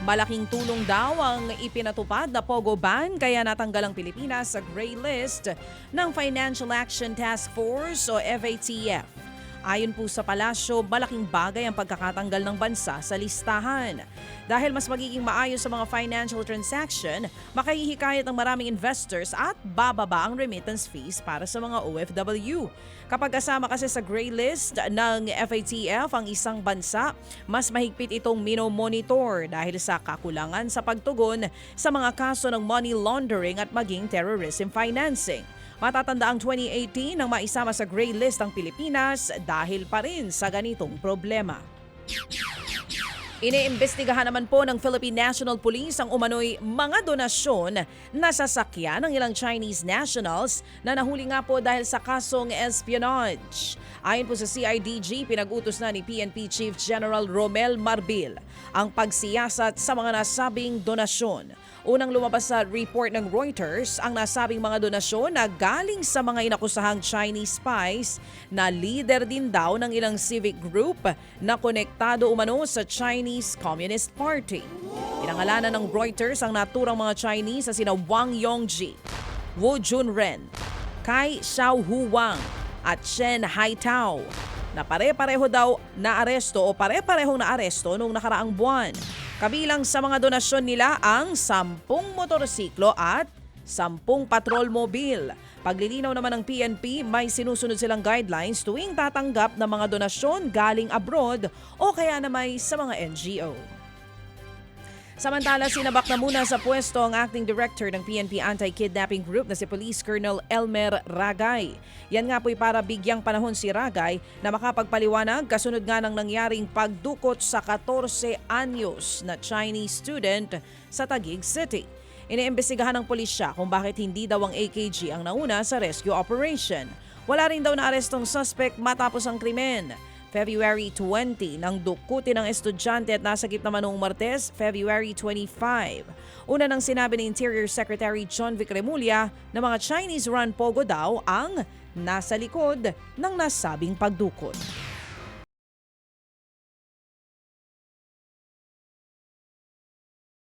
Malaking tulong daw ang ipinatupad na Pogo ban kaya natanggal ang Pilipinas sa gray list ng Financial Action Task Force o FATF. Ayon po sa palasyo, malaking bagay ang pagkakatanggal ng bansa sa listahan. Dahil mas magiging maayos sa mga financial transaction, makahihikayat ng maraming investors at bababa ang remittance fees para sa mga OFW. Kapag kasama kasi sa gray list ng FATF ang isang bansa, mas mahigpit itong minomonitor dahil sa kakulangan sa pagtugon sa mga kaso ng money laundering at maging terrorism financing. Matatanda ang 2018 nang maisama sa gray list ang Pilipinas dahil pa rin sa ganitong problema. Iniimbestigahan naman po ng Philippine National Police ang umano'y mga donasyon na sasakyan ng ilang Chinese nationals na nahuli nga po dahil sa kasong espionage. Ayon po sa CIDG, pinag-utos na ni PNP Chief General Romel Marbil ang pagsiyasat sa mga nasabing donasyon. Unang lumabas sa report ng Reuters ang nasabing mga donasyon na galing sa mga inakusahang Chinese spies na leader din daw ng ilang civic group na konektado umano sa Chinese Communist Party. Pinangalanan ng Reuters ang naturang mga Chinese na sina Wang Yongji, Wu Junren, Kai Xiaohuang at Shen Haitao na pare-pareho daw na aresto o pare-parehong na aresto noong nakaraang buwan. Kabilang sa mga donasyon nila ang 10 motorsiklo at 10 patrol mobil. Paglilinaw naman ng PNP, may sinusunod silang guidelines tuwing tatanggap ng mga donasyon galing abroad o kaya na may sa mga NGO. Samantala, sinabak na muna sa pwesto ang acting director ng PNP Anti-Kidnapping Group na si Police Colonel Elmer Ragay. Yan nga po'y para bigyang panahon si Ragay na makapagpaliwanag kasunod nga ng nangyaring pagdukot sa 14 anyos na Chinese student sa Taguig City. Iniimbestigahan ng pulisya kung bakit hindi daw ang AKG ang nauna sa rescue operation. Wala rin daw na arestong suspect matapos ang krimen. February 20 nang dukutin ng estudyante at nasagip naman noong Martes, February 25. Una nang sinabi ni Interior Secretary John Vic Remulla na mga Chinese-run Pogo daw ang nasa likod ng nasabing pagdukot.